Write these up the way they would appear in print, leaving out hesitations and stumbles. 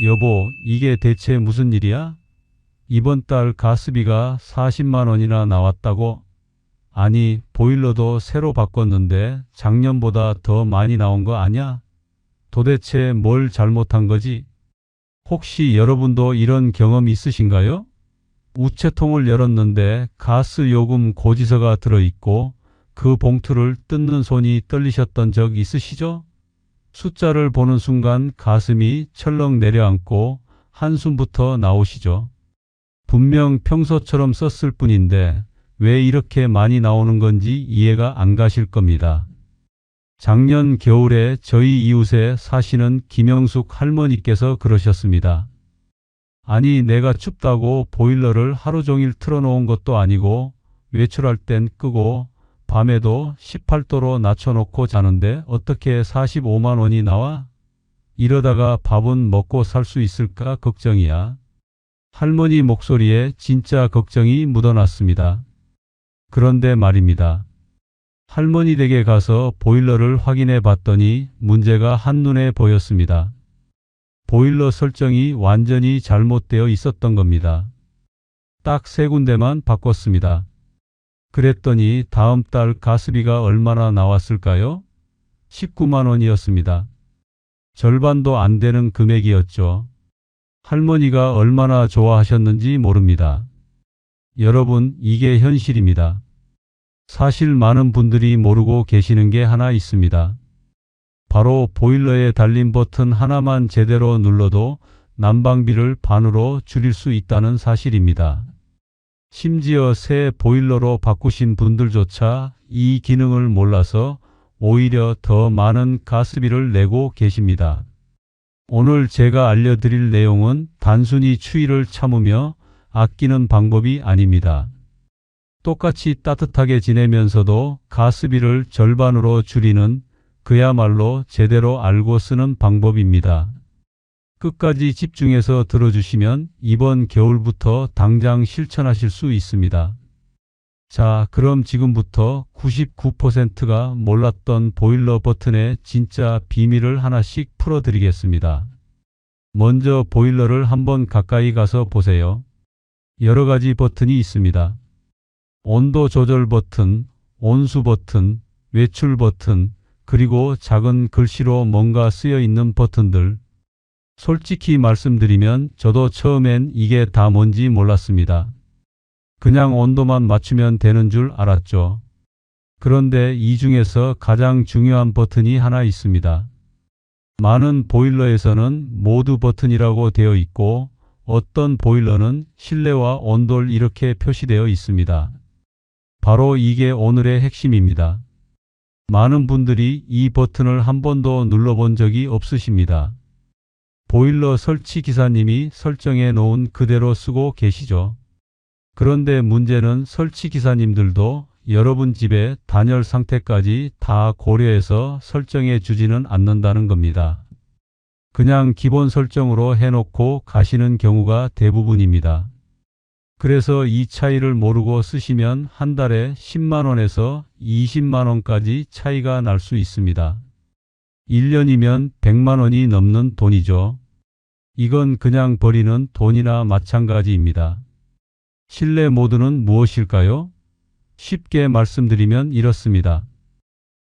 여보, 이게 대체 무슨 일이야? 이번 달 가스비가 40만 원이나 나왔다고? 아니, 보일러도 새로 바꿨는데 작년보다 더 많이 나온 거 아냐? 도대체 뭘 잘못한 거지? 혹시 여러분도 이런 경험 있으신가요? 우체통을 열었는데 가스 요금 고지서가 들어있고 그 봉투를 뜯는 손이 떨리셨던 적 있으시죠? 숫자를 보는 순간 가슴이 철렁 내려앉고 한숨부터 나오시죠. 분명 평소처럼 썼을 뿐인데 왜 이렇게 많이 나오는 건지 이해가 안 가실 겁니다. 작년 겨울에 저희 이웃에 사시는 김영숙 할머니께서 그러셨습니다. 아니, 내가 춥다고 보일러를 하루 종일 틀어놓은 것도 아니고 외출할 땐 끄고 밤에도 18도로 낮춰놓고 자는데 어떻게 45만 원이 나와? 이러다가 밥은 먹고 살 수 있을까 걱정이야. 할머니 목소리에 진짜 걱정이 묻어났습니다. 그런데 말입니다. 할머니 댁에 가서 보일러를 확인해 봤더니 문제가 한눈에 보였습니다. 보일러 설정이 완전히 잘못되어 있었던 겁니다. 딱 3군데만 바꿨습니다. 그랬더니 다음 달 가스비가 얼마나 나왔을까요? 19만 원이었습니다. 절반도 안 되는 금액이었죠. 할머니가 얼마나 좋아하셨는지 모릅니다. 여러분, 이게 현실입니다. 사실 많은 분들이 모르고 계시는 게 하나 있습니다. 바로 보일러에 달린 버튼 하나만 제대로 눌러도 난방비를 반으로 줄일 수 있다는 사실입니다. 심지어 새 보일러로 바꾸신 분들조차 이 기능을 몰라서 오히려 더 많은 가스비를 내고 계십니다. 오늘 제가 알려드릴 내용은 단순히 추위를 참으며 아끼는 방법이 아닙니다. 똑같이 따뜻하게 지내면서도 가스비를 절반으로 줄이는 그야말로 제대로 알고 쓰는 방법입니다. 끝까지 집중해서 들어주시면 이번 겨울부터 당장 실천하실 수 있습니다. 자, 그럼 지금부터 99%가 몰랐던 보일러 버튼의 진짜 비밀을 하나씩 풀어드리겠습니다. 먼저 보일러를 한번 가까이 가서 보세요. 여러 가지 버튼이 있습니다. 온도 조절 버튼, 온수 버튼, 외출 버튼, 그리고 작은 글씨로 뭔가 쓰여 있는 버튼들. 솔직히 말씀드리면 저도 처음엔 이게 다 뭔지 몰랐습니다. 그냥 온도만 맞추면 되는 줄 알았죠. 그런데 이 중에서 가장 중요한 버튼이 하나 있습니다. 많은 보일러에서는 모드 버튼이라고 되어 있고 어떤 보일러는 실내와 온도를 이렇게 표시되어 있습니다. 바로 이게 오늘의 핵심입니다. 많은 분들이 이 버튼을 한 번도 눌러본 적이 없으십니다. 보일러 설치 기사님이 설정해 놓은 그대로 쓰고 계시죠. 그런데 문제는 설치 기사님들도 여러분 집의 단열 상태까지 다 고려해서 설정해 주지는 않는다는 겁니다. 그냥 기본 설정으로 해놓고 가시는 경우가 대부분입니다. 그래서 이 차이를 모르고 쓰시면 한 달에 10만 원에서 20만 원까지 차이가 날 수 있습니다. 1년이면 100만 원이 넘는 돈이죠. 이건 그냥 버리는 돈이나 마찬가지입니다. 실내 모드는 무엇일까요? 쉽게 말씀드리면 이렇습니다.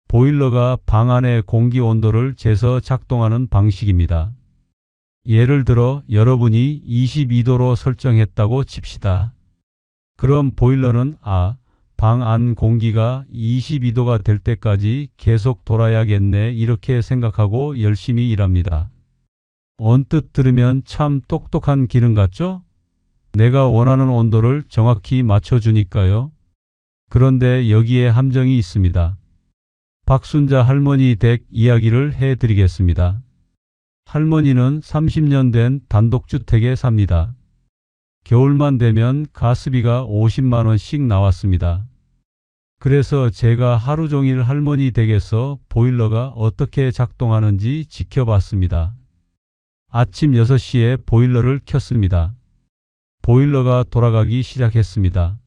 보일러가 방 안의 공기 온도를 재서 작동하는 방식입니다. 예를 들어 여러분이 22도로 설정했다고 칩시다. 그럼 보일러는 방 안 공기가 22도가 될 때까지 계속 돌아야겠네 이렇게 생각하고 열심히 일합니다. 언뜻 들으면 참 똑똑한 기능 같죠? 내가 원하는 온도를 정확히 맞춰주니까요. 그런데 여기에 함정이 있습니다. 박순자 할머니 댁 이야기를 해드리겠습니다. 할머니는 30년 된 단독주택에 삽니다. 겨울만 되면 가스비가 50만 원씩 나왔습니다. 그래서 제가 하루 종일 할머니 댁에서 보일러가 어떻게 작동하는지 지켜봤습니다. 아침 6시에 보일러를 켰습니다. 보일러가 돌아가기 시작했습니다.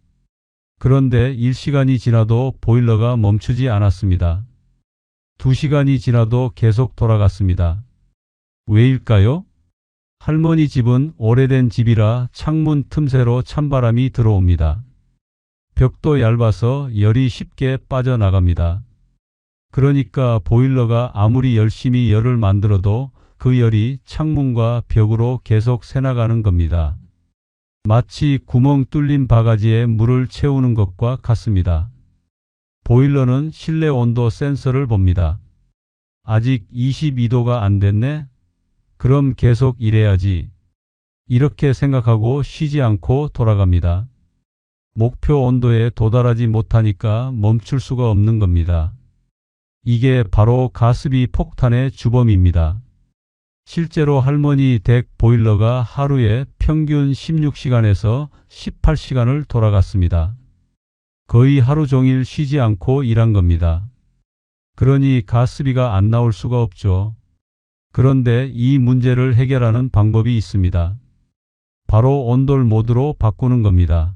그런데 1시간이 지나도 보일러가 멈추지 않았습니다. 2시간이 지나도 계속 돌아갔습니다. 왜일까요? 할머니 집은 오래된 집이라 창문 틈새로 찬바람이 들어옵니다. 벽도 얇아서 열이 쉽게 빠져나갑니다. 그러니까 보일러가 아무리 열심히 열을 만들어도 그 열이 창문과 벽으로 계속 새나가는 겁니다. 마치 구멍 뚫린 바가지에 물을 채우는 것과 같습니다. 보일러는 실내 온도 센서를 봅니다. 아직 22도가 안 됐네? 그럼 계속 일해야지. 이렇게 생각하고 쉬지 않고 돌아갑니다. 목표 온도에 도달하지 못하니까 멈출 수가 없는 겁니다. 이게 바로 가스비 폭탄의 주범입니다. 실제로 할머니 댁 보일러가 하루에 평균 16시간에서 18시간을 돌아갔습니다. 거의 하루 종일 쉬지 않고 일한 겁니다. 그러니 가스비가 안 나올 수가 없죠. 그런데 이 문제를 해결하는 방법이 있습니다. 바로 온돌 모드로 바꾸는 겁니다.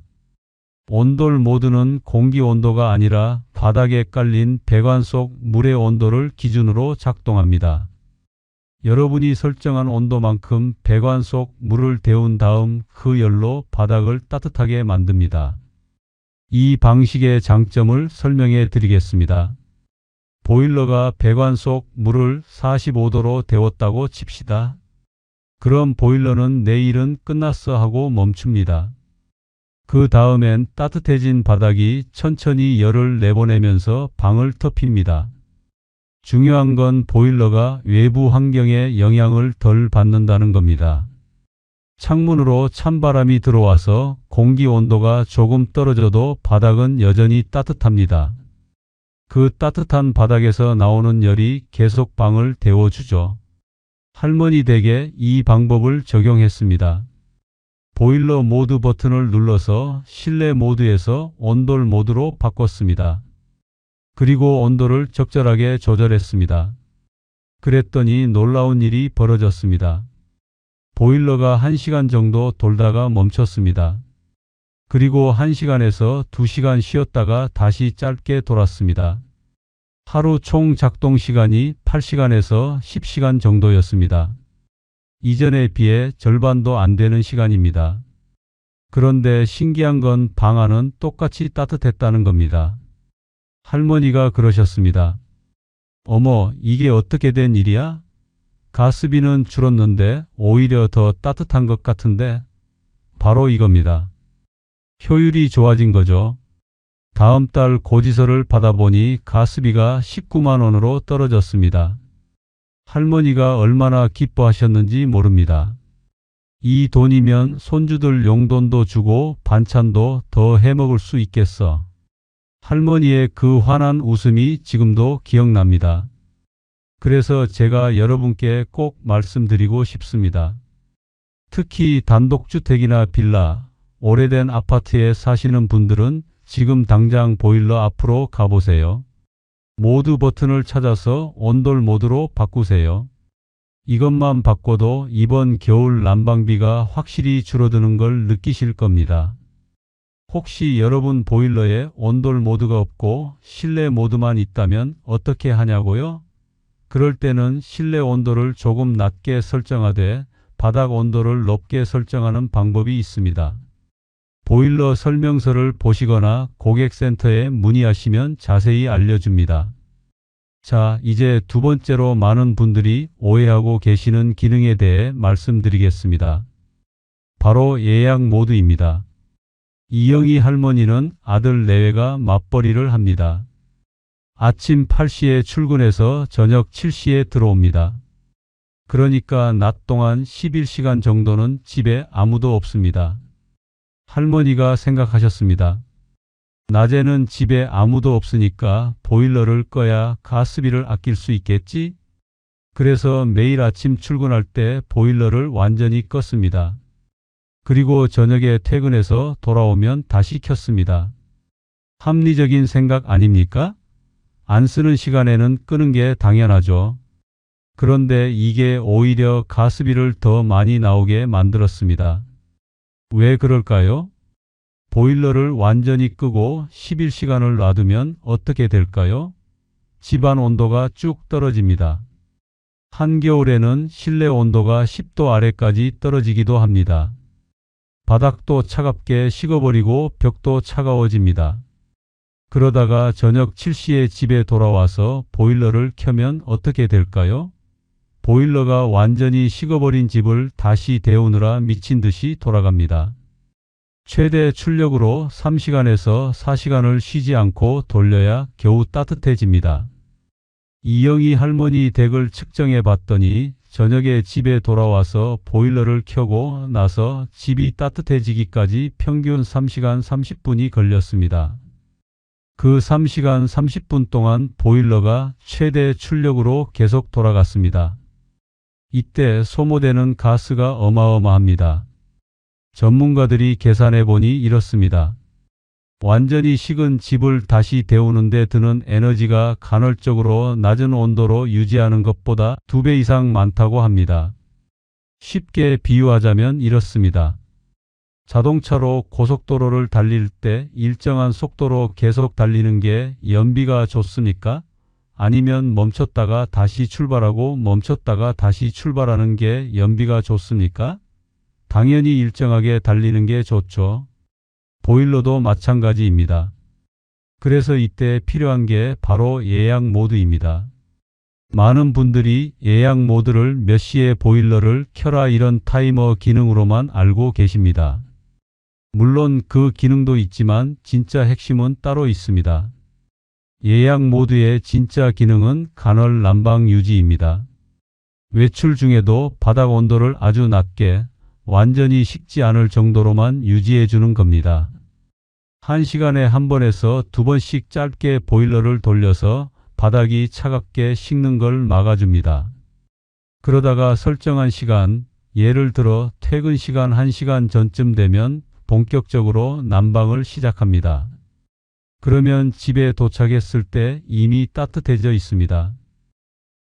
온돌 모드는 공기 온도가 아니라 바닥에 깔린 배관 속 물의 온도를 기준으로 작동합니다. 여러분이 설정한 온도만큼 배관 속 물을 데운 다음 그 열로 바닥을 따뜻하게 만듭니다. 이 방식의 장점을 설명해 드리겠습니다. 보일러가 배관 속 물을 45도로 데웠다고 칩시다. 그럼 보일러는 내 일은 끝났어 하고 멈춥니다. 그 다음엔 따뜻해진 바닥이 천천히 열을 내보내면서 방을 터핍니다. 중요한 건 보일러가 외부 환경에 영향을 덜 받는다는 겁니다. 창문으로 찬바람이 들어와서 공기 온도가 조금 떨어져도 바닥은 여전히 따뜻합니다. 그 따뜻한 바닥에서 나오는 열이 계속 방을 데워주죠. 할머니 댁에 이 방법을 적용했습니다. 보일러 모드 버튼을 눌러서 실내 모드에서 온돌 모드로 바꿨습니다. 그리고 온도를 적절하게 조절했습니다. 그랬더니 놀라운 일이 벌어졌습니다. 보일러가 1시간 정도 돌다가 멈췄습니다. 그리고 1시간에서 2시간 쉬었다가 다시 짧게 돌았습니다. 하루 총 작동 시간이 8시간에서 10시간 정도였습니다. 이전에 비해 절반도 안 되는 시간입니다. 그런데 신기한 건 방 안은 똑같이 따뜻했다는 겁니다. 할머니가 그러셨습니다. 어머, 이게 어떻게 된 일이야? 가스비는 줄었는데 오히려 더 따뜻한 것 같은데? 바로 이겁니다. 효율이 좋아진 거죠. 다음 달 고지서를 받아보니 가스비가 19만 원으로 떨어졌습니다. 할머니가 얼마나 기뻐하셨는지 모릅니다. 이 돈이면 손주들 용돈도 주고 반찬도 더 해먹을 수 있겠어. 할머니의 그 환한 웃음이 지금도 기억납니다. 그래서 제가 여러분께 꼭 말씀드리고 싶습니다. 특히 단독주택이나 빌라, 오래된 아파트에 사시는 분들은 지금 당장 보일러 앞으로 가보세요. 모드 버튼을 찾아서 온돌 모드로 바꾸세요. 이것만 바꿔도 이번 겨울 난방비가 확실히 줄어드는 걸 느끼실 겁니다. 혹시 여러분 보일러에 온돌 모드가 없고 실내 모드만 있다면 어떻게 하냐고요? 그럴 때는 실내 온도를 조금 낮게 설정하되 바닥 온도를 높게 설정하는 방법이 있습니다. 보일러 설명서를 보시거나 고객센터에 문의하시면 자세히 알려줍니다. 자, 이제 두 번째로 많은 분들이 오해하고 계시는 기능에 대해 말씀드리겠습니다. 바로 예약 모드입니다. 이영희 할머니는 아들 내외가 맞벌이를 합니다. 아침 8시에 출근해서 저녁 7시에 들어옵니다. 그러니까 낮 동안 11시간 정도는 집에 아무도 없습니다. 할머니가 생각하셨습니다. 낮에는 집에 아무도 없으니까 보일러를 꺼야 가스비를 아낄 수 있겠지? 그래서 매일 아침 출근할 때 보일러를 완전히 껐습니다. 그리고 저녁에 퇴근해서 돌아오면 다시 켰습니다. 합리적인 생각 아닙니까? 안 쓰는 시간에는 끄는 게 당연하죠. 그런데 이게 오히려 가스비를 더 많이 나오게 만들었습니다. 왜 그럴까요? 보일러를 완전히 끄고 11시간을 놔두면 어떻게 될까요? 집안 온도가 쭉 떨어집니다. 한겨울에는 실내 온도가 10도 아래까지 떨어지기도 합니다. 바닥도 차갑게 식어버리고 벽도 차가워집니다. 그러다가 저녁 7시에 집에 돌아와서 보일러를 켜면 어떻게 될까요? 보일러가 완전히 식어버린 집을 다시 데우느라 미친 듯이 돌아갑니다. 최대 출력으로 3시간에서 4시간을 쉬지 않고 돌려야 겨우 따뜻해집니다. 이영희 할머니 댁을 측정해 봤더니 저녁에 집에 돌아와서 보일러를 켜고 나서 집이 따뜻해지기까지 평균 3시간 30분이 걸렸습니다. 그 3시간 30분 동안 보일러가 최대 출력으로 계속 돌아갔습니다. 이때 소모되는 가스가 어마어마합니다. 전문가들이 계산해 보니 이렇습니다. 완전히 식은 집을 다시 데우는 데 드는 에너지가 간헐적으로 낮은 온도로 유지하는 것보다 2배 이상 많다고 합니다. 쉽게 비유하자면 이렇습니다. 자동차로 고속도로를 달릴 때 일정한 속도로 계속 달리는 게 연비가 좋습니까? 아니면 멈췄다가 다시 출발하고 멈췄다가 다시 출발하는 게 연비가 좋습니까? 당연히 일정하게 달리는 게 좋죠. 보일러도 마찬가지입니다. 그래서 이때 필요한 게 바로 예약 모드입니다. 많은 분들이 예약 모드를 몇 시에 보일러를 켜라 이런 타이머 기능으로만 알고 계십니다. 물론 그 기능도 있지만 진짜 핵심은 따로 있습니다. 예약 모드의 진짜 기능은 간헐 난방 유지입니다. 외출 중에도 바닥 온도를 아주 낮게 완전히 식지 않을 정도로만 유지해 주는 겁니다. 1시간에 한 번에서 2번씩 짧게 보일러를 돌려서 바닥이 차갑게 식는 걸 막아줍니다. 그러다가 설정한 시간, 예를 들어 퇴근 시간 1시간 전쯤 되면 본격적으로 난방을 시작합니다. 그러면 집에 도착했을 때 이미 따뜻해져 있습니다.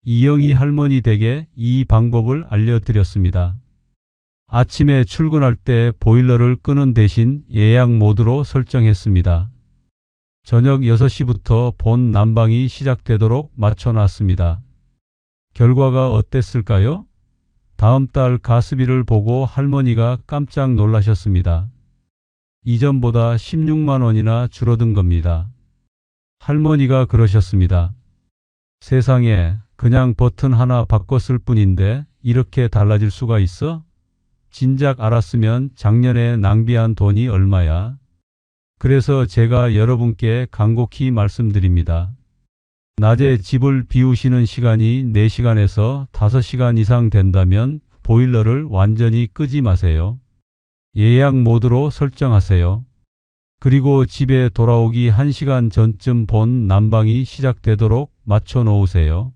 이영희 할머니 댁에 이 방법을 알려드렸습니다. 아침에 출근할 때 보일러를 끄는 대신 예약 모드로 설정했습니다. 저녁 6시부터 본 난방이 시작되도록 맞춰놨습니다. 결과가 어땠을까요? 다음 달 가스비를 보고 할머니가 깜짝 놀라셨습니다. 이전보다 16만 원이나 줄어든 겁니다. 할머니가 그러셨습니다. 세상에 그냥 버튼 하나 바꿨을 뿐인데 이렇게 달라질 수가 있어? 진작 알았으면 작년에 낭비한 돈이 얼마야? 그래서 제가 여러분께 간곡히 말씀드립니다. 낮에 집을 비우시는 시간이 4시간에서 5시간 이상 된다면 보일러를 완전히 끄지 마세요. 예약 모드로 설정하세요. 그리고 집에 돌아오기 1시간 전쯤 본 난방이 시작되도록 맞춰 놓으세요.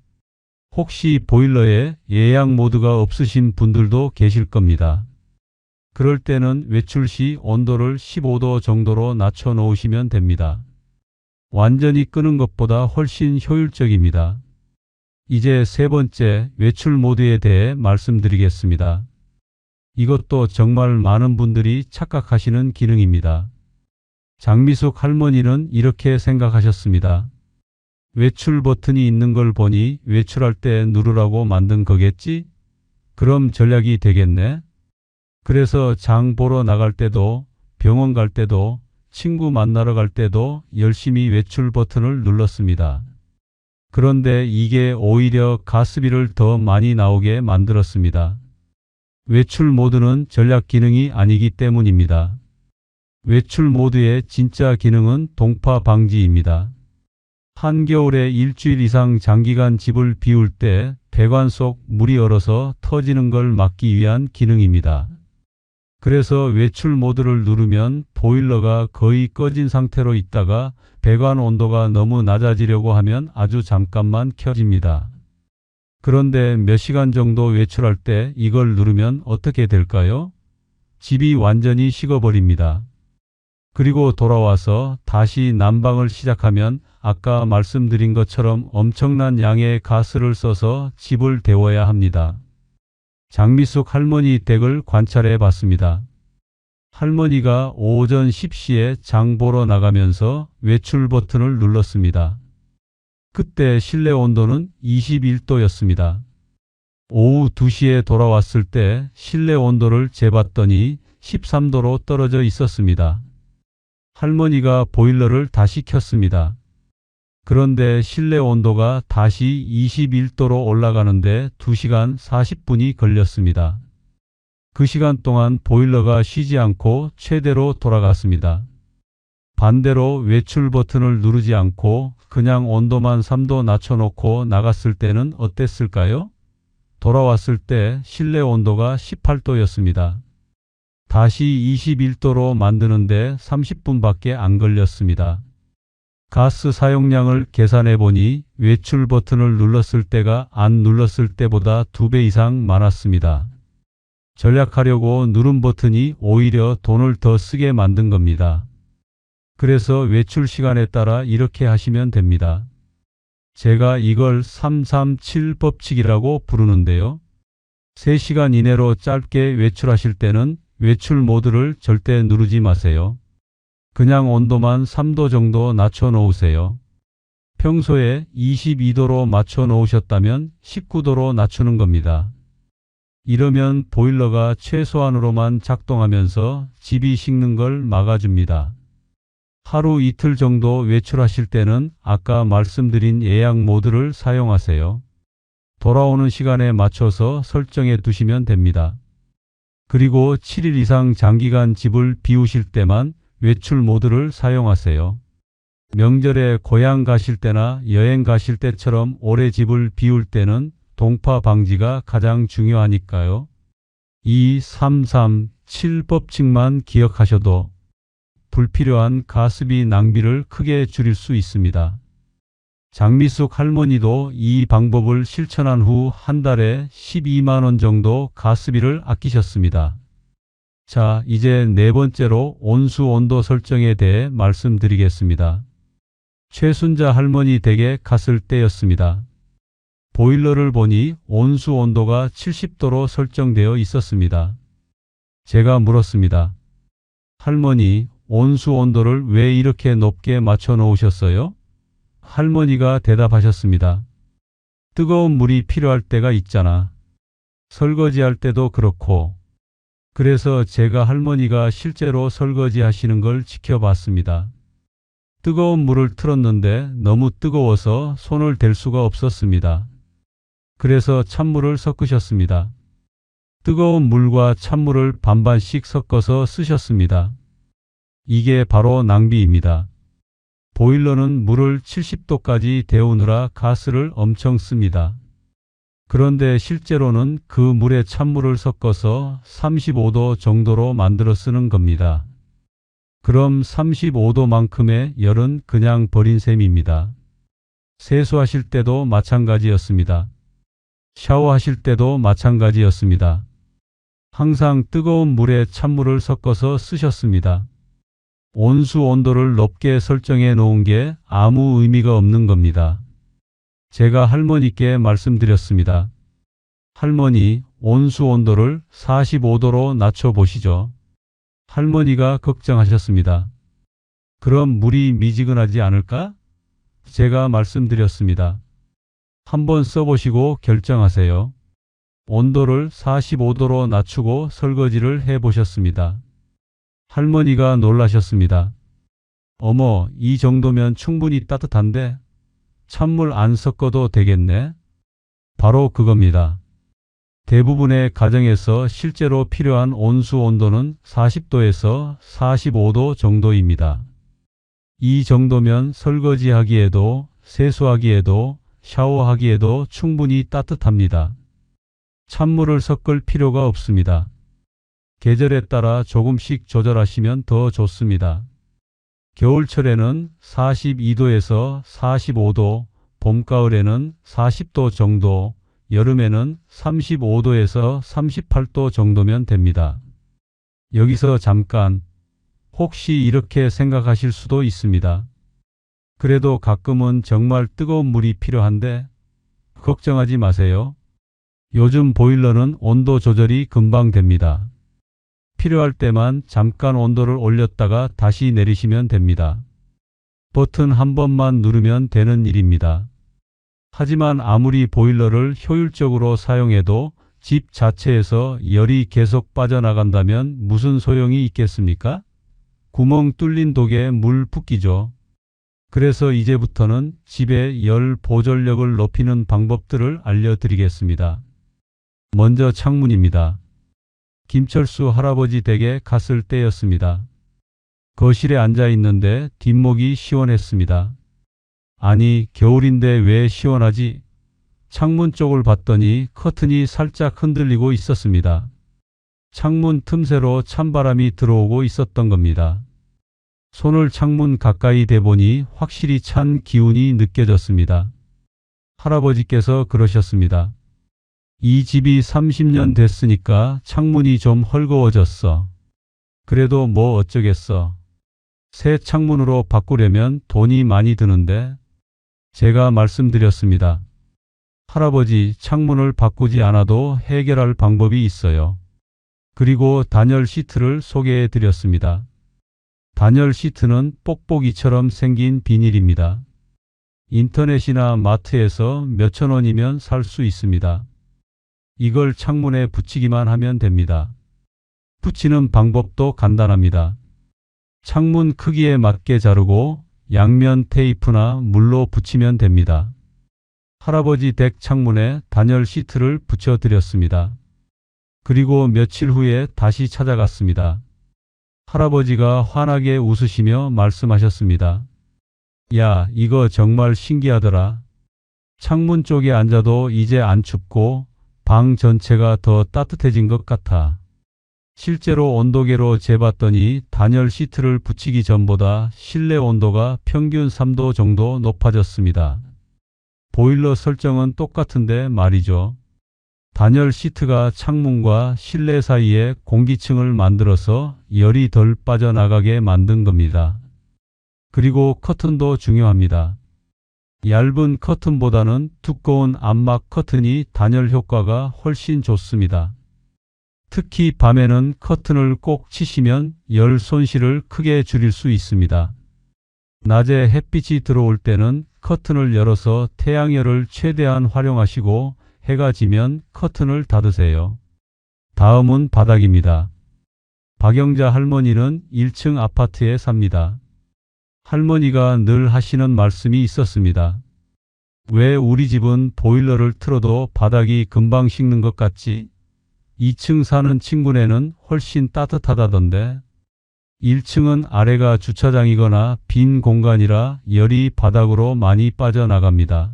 혹시 보일러에 예약 모드가 없으신 분들도 계실 겁니다. 그럴 때는 외출 시 온도를 15도 정도로 낮춰 놓으시면 됩니다. 완전히 끄는 것보다 훨씬 효율적입니다. 이제 세 번째 외출 모드에 대해 말씀드리겠습니다. 이것도 정말 많은 분들이 착각하시는 기능입니다. 장미숙 할머니는 이렇게 생각하셨습니다. 외출 버튼이 있는 걸 보니 외출할 때 누르라고 만든 거겠지? 그럼 전략이 되겠네? 그래서 장 보러 나갈 때도, 병원 갈 때도, 친구 만나러 갈 때도 열심히 외출 버튼을 눌렀습니다. 그런데 이게 오히려 가스비를 더 많이 나오게 만들었습니다. 외출 모드는 전략 기능이 아니기 때문입니다. 외출 모드의 진짜 기능은 동파 방지입니다. 한겨울에 일주일 이상 장기간 집을 비울 때 배관 속 물이 얼어서 터지는 걸 막기 위한 기능입니다. 그래서 외출 모드를 누르면 보일러가 거의 꺼진 상태로 있다가 배관 온도가 너무 낮아지려고 하면 아주 잠깐만 켜집니다. 그런데 몇 시간 정도 외출할 때 이걸 누르면 어떻게 될까요? 집이 완전히 식어버립니다. 그리고 돌아와서 다시 난방을 시작하면 아까 말씀드린 것처럼 엄청난 양의 가스를 써서 집을 데워야 합니다. 장미숙 할머니 댁을 관찰해 봤습니다. 할머니가 오전 10시에 장 보러 나가면서 외출 버튼을 눌렀습니다. 그때 실내 온도는 21도였습니다. 오후 2시에 돌아왔을 때 실내 온도를 재봤더니 13도로 떨어져 있었습니다. 할머니가 보일러를 다시 켰습니다. 그런데 실내 온도가 다시 21도로 올라가는데 2시간 40분이 걸렸습니다. 그 시간 동안 보일러가 쉬지 않고 최대로 돌아갔습니다. 반대로 외출 버튼을 누르지 않고 그냥 온도만 3도 낮춰놓고 나갔을 때는 어땠을까요? 돌아왔을 때 실내 온도가 18도였습니다. 다시 21도로 만드는데 30분밖에 안 걸렸습니다. 가스 사용량을 계산해 보니 외출 버튼을 눌렀을 때가 안 눌렀을 때보다 2배 이상 많았습니다. 절약하려고 누른 버튼이 오히려 돈을 더 쓰게 만든 겁니다. 그래서 외출 시간에 따라 이렇게 하시면 됩니다. 제가 이걸 337 법칙이라고 부르는데요. 3시간 이내로 짧게 외출하실 때는 외출 모드를 절대 누르지 마세요. 그냥 온도만 3도 정도 낮춰 놓으세요. 평소에 22도로 맞춰 놓으셨다면 19도로 낮추는 겁니다. 이러면 보일러가 최소한으로만 작동하면서 집이 식는 걸 막아줍니다. 하루 이틀 정도 외출하실 때는 아까 말씀드린 예약 모드를 사용하세요. 돌아오는 시간에 맞춰서 설정해 두시면 됩니다. 그리고 7일 이상 장기간 집을 비우실 때만 외출 모드를 사용하세요. 명절에 고향 가실 때나 여행 가실 때처럼 오래 집을 비울 때는 동파 방지가 가장 중요하니까요. 이 337 법칙만 기억하셔도 불필요한 가스비 낭비를 크게 줄일 수 있습니다. 장미숙 할머니도 이 방법을 실천한 후 한 달에 12만 원 정도 가스비를 아끼셨습니다. 자, 이제 네 번째로 온수 온도 설정에 대해 말씀드리겠습니다. 최순자 할머니 댁에 갔을 때였습니다. 보일러를 보니 온수 온도가 70도로 설정되어 있었습니다. 제가 물었습니다. 할머니, 온수 온도를 왜 이렇게 높게 맞춰 놓으셨어요? 할머니가 대답하셨습니다. 뜨거운 물이 필요할 때가 있잖아. 설거지할 때도 그렇고. 그래서 제가 할머니가 실제로 설거지 하시는 걸 지켜봤습니다. 뜨거운 물을 틀었는데 너무 뜨거워서 손을 댈 수가 없었습니다. 그래서 찬물을 섞으셨습니다. 뜨거운 물과 찬물을 반반씩 섞어서 쓰셨습니다. 이게 바로 낭비입니다. 보일러는 물을 70도까지 데우느라 가스를 엄청 씁니다. 그런데 실제로는 그 물에 찬물을 섞어서 35도 정도로 만들어 쓰는 겁니다. 그럼 35도만큼의 열은 그냥 버린 셈입니다. 세수하실 때도 마찬가지였습니다. 샤워하실 때도 마찬가지였습니다. 항상 뜨거운 물에 찬물을 섞어서 쓰셨습니다. 온수 온도를 높게 설정해 놓은 게 아무 의미가 없는 겁니다. 제가 할머니께 말씀드렸습니다. 할머니, 온수 온도를 45도로 낮춰 보시죠. 할머니가 걱정하셨습니다. 그럼 물이 미지근하지 않을까? 제가 말씀드렸습니다. 한번 써보시고 결정하세요. 온도를 45도로 낮추고 설거지를 해보셨습니다. 할머니가 놀라셨습니다. 어머, 이 정도면 충분히 따뜻한데 찬물 안 섞어도 되겠네? 바로 그겁니다. 대부분의 가정에서 실제로 필요한 온수 온도는 40도에서 45도 정도입니다. 이 정도면 설거지하기에도 세수하기에도 샤워하기에도 충분히 따뜻합니다. 찬물을 섞을 필요가 없습니다. 계절에 따라 조금씩 조절하시면 더 좋습니다. 겨울철에는 42도에서 45도, 봄가을에는 40도 정도, 여름에는 35도에서 38도 정도면 됩니다. 여기서 잠깐, 혹시 이렇게 생각하실 수도 있습니다. 그래도 가끔은 정말 뜨거운 물이 필요한데 걱정하지 마세요. 요즘 보일러는 온도 조절이 금방 됩니다. 필요할 때만 잠깐 온도를 올렸다가 다시 내리시면 됩니다. 버튼 한 번만 누르면 되는 일입니다. 하지만 아무리 보일러를 효율적으로 사용해도 집 자체에서 열이 계속 빠져나간다면 무슨 소용이 있겠습니까? 구멍 뚫린 독에 물 붓기죠. 그래서 이제부터는 집의 열 보존력을 높이는 방법들을 알려드리겠습니다. 먼저 창문입니다. 김철수 할아버지 댁에 갔을 때였습니다. 거실에 앉아 있는데 뒷목이 시원했습니다. 아니, 겨울인데 왜 시원하지? 창문 쪽을 봤더니 커튼이 살짝 흔들리고 있었습니다. 창문 틈새로 찬바람이 들어오고 있었던 겁니다. 손을 창문 가까이 대보니 확실히 찬 기운이 느껴졌습니다. 할아버지께서 그러셨습니다. 이 집이 30년 됐으니까 창문이 좀 헐거워졌어. 그래도 뭐 어쩌겠어. 새 창문으로 바꾸려면 돈이 많이 드는데. 제가 말씀드렸습니다. 할아버지, 창문을 바꾸지 않아도 해결할 방법이 있어요. 그리고 단열 시트를 소개해 드렸습니다. 단열 시트는 뽁뽁이처럼 생긴 비닐입니다. 인터넷이나 마트에서 몇천 원이면 살 수 있습니다. 이걸 창문에 붙이기만 하면 됩니다. 붙이는 방법도 간단합니다. 창문 크기에 맞게 자르고 양면 테이프나 물로 붙이면 됩니다. 할아버지 댁 창문에 단열 시트를 붙여드렸습니다. 그리고 며칠 후에 다시 찾아갔습니다. 할아버지가 환하게 웃으시며 말씀하셨습니다. 야, 이거 정말 신기하더라. 창문 쪽에 앉아도 이제 안 춥고 방 전체가 더 따뜻해진 것 같아. 실제로 온도계로 재봤더니 단열 시트를 붙이기 전보다 실내 온도가 평균 3도 정도 높아졌습니다. 보일러 설정은 똑같은데 말이죠. 단열 시트가 창문과 실내 사이에 공기층을 만들어서 열이 덜 빠져나가게 만든 겁니다. 그리고 커튼도 중요합니다. 얇은 커튼보다는 두꺼운 암막 커튼이 단열 효과가 훨씬 좋습니다. 특히 밤에는 커튼을 꼭 치시면 열 손실을 크게 줄일 수 있습니다. 낮에 햇빛이 들어올 때는 커튼을 열어서 태양열을 최대한 활용하시고 해가 지면 커튼을 닫으세요. 다음은 바닥입니다. 박영자 할머니는 1층 아파트에 삽니다. 할머니가 늘 하시는 말씀이 있었습니다. 왜 우리 집은 보일러를 틀어도 바닥이 금방 식는 것 같지? 2층 사는 친구네는 훨씬 따뜻하다던데. 1층은 아래가 주차장이거나 빈 공간이라 열이 바닥으로 많이 빠져나갑니다.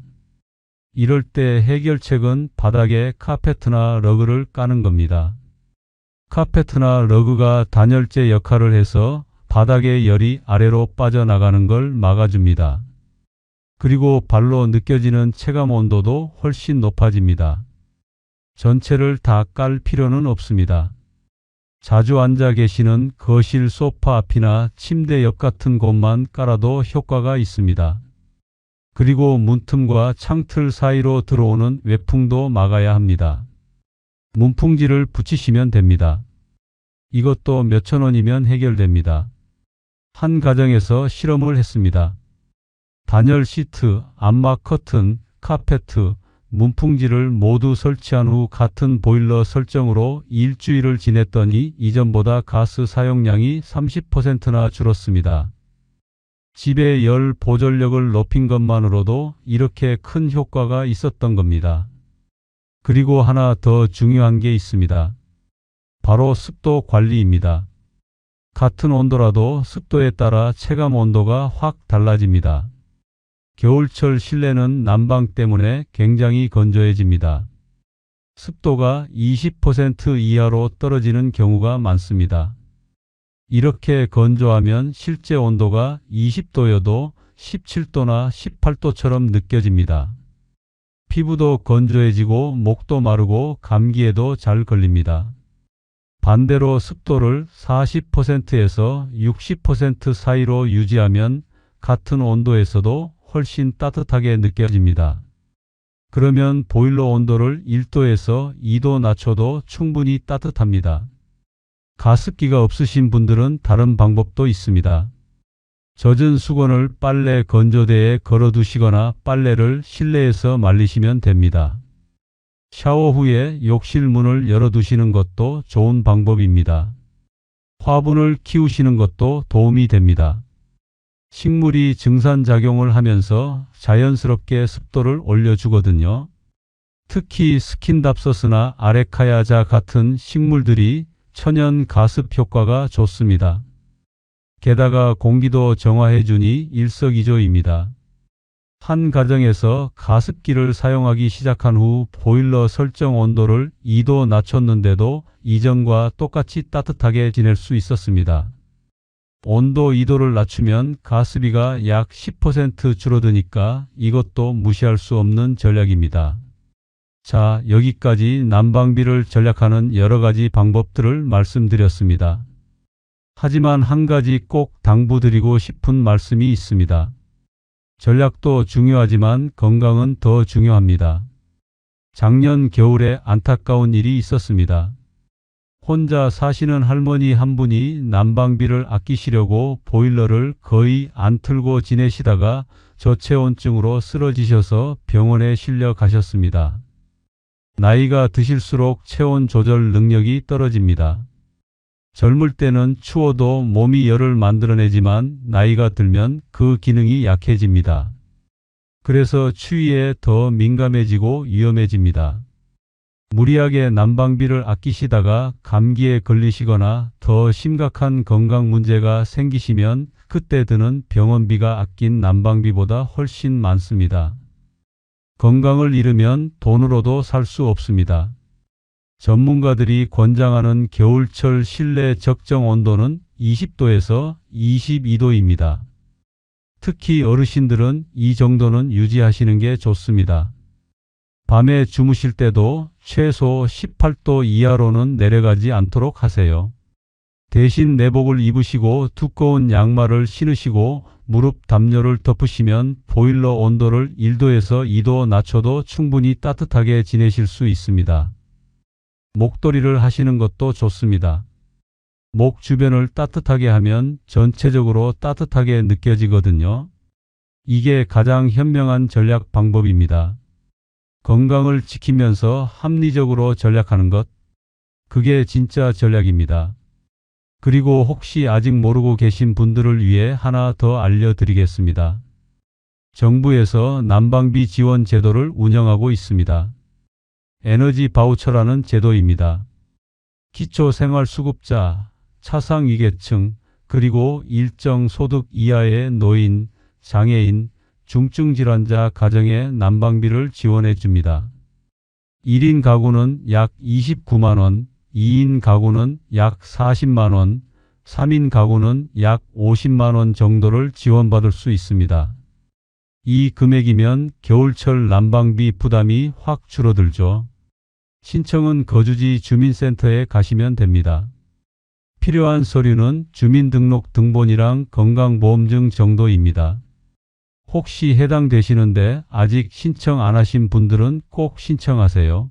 이럴 때 해결책은 바닥에 카페트나 러그를 까는 겁니다. 카페트나 러그가 단열재 역할을 해서 바닥의 열이 아래로 빠져나가는 걸 막아줍니다. 그리고 발로 느껴지는 체감 온도도 훨씬 높아집니다. 전체를 다 깔 필요는 없습니다. 자주 앉아 계시는 거실 소파 앞이나 침대 옆 같은 곳만 깔아도 효과가 있습니다. 그리고 문틈과 창틀 사이로 들어오는 외풍도 막아야 합니다. 문풍지를 붙이시면 됩니다. 이것도 몇천 원이면 해결됩니다. 한 가정에서 실험을 했습니다. 단열 시트, 암막 커튼, 카페트, 문풍지를 모두 설치한 후 같은 보일러 설정으로 일주일을 지냈더니 이전보다 가스 사용량이 30%나 줄었습니다. 집의 열 보존력을 높인 것만으로도 이렇게 큰 효과가 있었던 겁니다. 그리고 하나 더 중요한 게 있습니다. 바로 습도 관리입니다. 같은 온도라도 습도에 따라 체감 온도가 확 달라집니다. 겨울철 실내는 난방 때문에 굉장히 건조해집니다. 습도가 20% 이하로 떨어지는 경우가 많습니다. 이렇게 건조하면 실제 온도가 20도여도 17도나 18도처럼 느껴집니다. 피부도 건조해지고 목도 마르고 감기에도 잘 걸립니다. 반대로 습도를 40%에서 60% 사이로 유지하면 같은 온도에서도 훨씬 따뜻하게 느껴집니다. 그러면 보일러 온도를 1도에서 2도 낮춰도 충분히 따뜻합니다. 가습기가 없으신 분들은 다른 방법도 있습니다. 젖은 수건을 빨래 건조대에 걸어두시거나 빨래를 실내에서 말리시면 됩니다. 샤워 후에 욕실 문을 열어두시는 것도 좋은 방법입니다. 화분을 키우시는 것도 도움이 됩니다. 식물이 증산작용을 하면서 자연스럽게 습도를 올려주거든요. 특히 스킨답서스나 아레카야자 같은 식물들이 천연 가습 효과가 좋습니다. 게다가 공기도 정화해주니 일석이조입니다. 한 가정에서 가습기를 사용하기 시작한 후 보일러 설정 온도를 2도 낮췄는데도 이전과 똑같이 따뜻하게 지낼 수 있었습니다. 온도 2도를 낮추면 가스비가 약 10% 줄어드니까 이것도 무시할 수 없는 전략입니다. 자, 여기까지 난방비를 절약하는 여러 가지 방법들을 말씀드렸습니다. 하지만 한 가지 꼭 당부드리고 싶은 말씀이 있습니다. 전략도 중요하지만 건강은 더 중요합니다. 작년 겨울에 안타까운 일이 있었습니다. 혼자 사시는 할머니 한 분이 난방비를 아끼시려고 보일러를 거의 안 틀고 지내시다가 저체온증으로 쓰러지셔서 병원에 실려 가셨습니다. 나이가 드실수록 체온 조절 능력이 떨어집니다. 젊을 때는 추워도 몸이 열을 만들어내지만 나이가 들면 그 기능이 약해집니다. 그래서 추위에 더 민감해지고 위험해집니다. 무리하게 난방비를 아끼시다가 감기에 걸리시거나 더 심각한 건강 문제가 생기시면 그때 드는 병원비가 아낀 난방비보다 훨씬 많습니다. 건강을 잃으면 돈으로도 살 수 없습니다. 전문가들이 권장하는 겨울철 실내 적정 온도는 20도에서 22도입니다. 특히 어르신들은 이 정도는 유지하시는 게 좋습니다. 밤에 주무실 때도 최소 18도 이하로는 내려가지 않도록 하세요. 대신 내복을 입으시고 두꺼운 양말을 신으시고 무릎 담요를 덮으시면 보일러 온도를 1도에서 2도 낮춰도 충분히 따뜻하게 지내실 수 있습니다. 목도리를 하시는 것도 좋습니다. 목 주변을 따뜻하게 하면 전체적으로 따뜻하게 느껴지거든요. 이게 가장 현명한 전략 방법입니다. 건강을 지키면서 합리적으로 전략하는 것, 그게 진짜 전략입니다. 그리고 혹시 아직 모르고 계신 분들을 위해 하나 더 알려드리겠습니다. 정부에서 난방비 지원 제도를 운영하고 있습니다. 에너지 바우처라는 제도입니다. 기초생활수급자, 차상위계층, 그리고 일정 소득 이하의 노인, 장애인, 중증질환자 가정에 난방비를 지원해 줍니다. 1인 가구는 약 29만원, 2인 가구는 약 40만원, 3인 가구는 약 50만원 정도를 지원받을 수 있습니다. 이 금액이면 겨울철 난방비 부담이 확 줄어들죠. 신청은 거주지 주민센터에 가시면 됩니다. 필요한 서류는 주민등록 등본이랑 건강보험증 정도입니다. 혹시 해당되시는데 아직 신청 안 하신 분들은 꼭 신청하세요.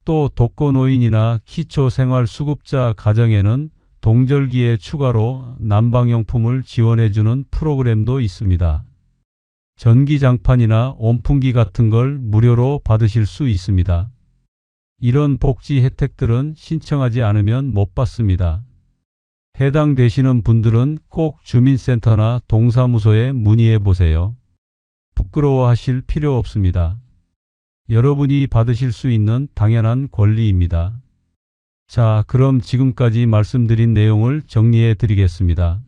또 독거노인이나 기초생활수급자 가정에는 동절기에 추가로 난방용품을 지원해주는 프로그램도 있습니다. 전기장판이나 온풍기 같은 걸 무료로 받으실 수 있습니다. 이런 복지 혜택들은 신청하지 않으면 못 받습니다. 해당되시는 분들은 꼭 주민센터나 동사무소에 문의해 보세요. 부끄러워하실 필요 없습니다. 여러분이 받으실 수 있는 당연한 권리입니다. 자, 그럼 지금까지 말씀드린 내용을 정리해 드리겠습니다.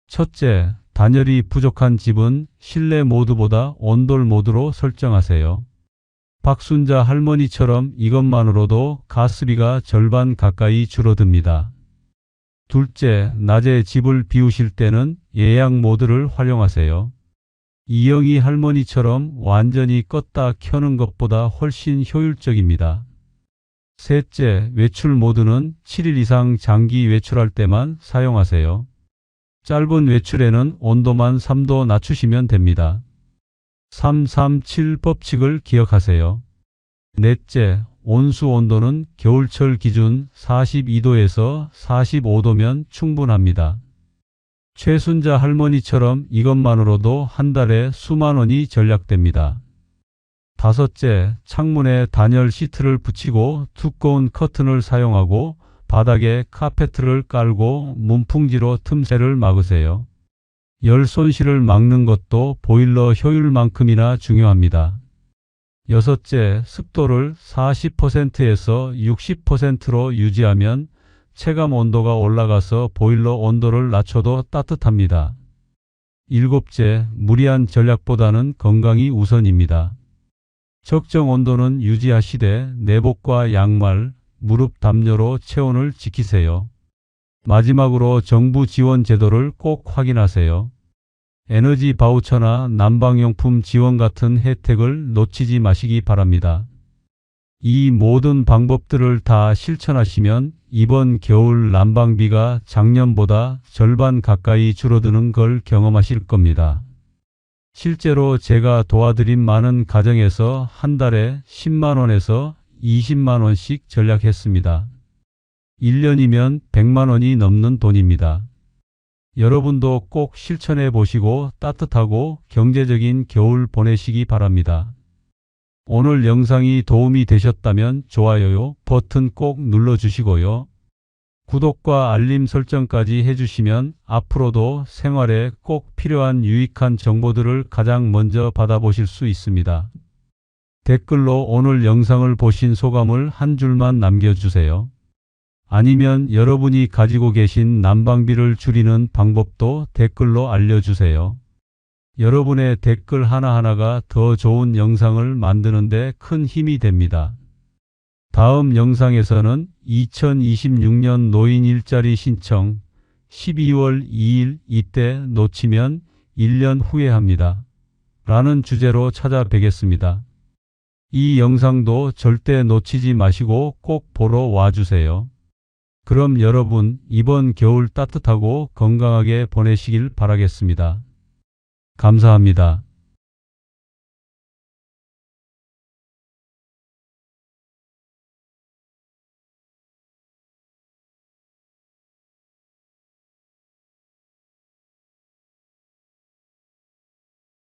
첫째, 단열이 부족한 집은 실내 모드보다 온돌 모드로 설정하세요. 박순자 할머니처럼 이것만으로도 가스비가 절반 가까이 줄어듭니다. 둘째, 낮에 집을 비우실 때는 예약 모드를 활용하세요. 이영희 할머니처럼 완전히 껐다 켜는 것보다 훨씬 효율적입니다. 셋째, 외출 모드는 7일 이상 장기 외출할 때만 사용하세요. 짧은 외출에는 온도만 3도 낮추시면 됩니다. 337 법칙을 기억하세요. 넷째, 온수 온도는 겨울철 기준 42도에서 45도면 충분합니다. 최순자 할머니처럼 이것만으로도 한 달에 수만 원이 절약됩니다. 다섯째, 창문에 단열 시트를 붙이고 두꺼운 커튼을 사용하고 바닥에 카페트를 깔고 문풍지로 틈새를 막으세요. 열 손실을 막는 것도 보일러 효율만큼이나 중요합니다. 여섯째, 습도를 40%에서 60%로 유지하면 체감 온도가 올라가서 보일러 온도를 낮춰도 따뜻합니다. 일곱째, 무리한 전략보다는 건강이 우선입니다. 적정 온도는 유지하시되 내복과 양말, 무릎 담요로 체온을 지키세요. 마지막으로 정부 지원 제도를 꼭 확인하세요. 에너지 바우처나 난방용품 지원 같은 혜택을 놓치지 마시기 바랍니다. 이 모든 방법들을 다 실천하시면 이번 겨울 난방비가 작년보다 절반 가까이 줄어드는 걸 경험하실 겁니다. 실제로 제가 도와드린 많은 가정에서 한 달에 10만 원에서 20만 원씩 절약했습니다. 1년이면 100만 원이 넘는 돈입니다. 여러분도 꼭 실천해 보시고 따뜻하고 경제적인 겨울 보내시기 바랍니다. 오늘 영상이 도움이 되셨다면 좋아요 버튼 꼭 눌러주시고요. 구독과 알림 설정까지 해주시면 앞으로도 생활에 꼭 필요한 유익한 정보들을 가장 먼저 받아보실 수 있습니다. 댓글로 오늘 영상을 보신 소감을 한 줄만 남겨주세요. 아니면 여러분이 가지고 계신 난방비를 줄이는 방법도 댓글로 알려주세요. 여러분의 댓글 하나하나가 더 좋은 영상을 만드는 데 큰 힘이 됩니다. 다음 영상에서는 2026년 노인 일자리 신청 12월 2일 이때 놓치면 1년 후회합니다. 라는 주제로 찾아뵙겠습니다. 이 영상도 절대 놓치지 마시고 꼭 보러 와주세요. 그럼 여러분 이번 겨울 따뜻하고 건강하게 보내시길 바라겠습니다. 감사합니다.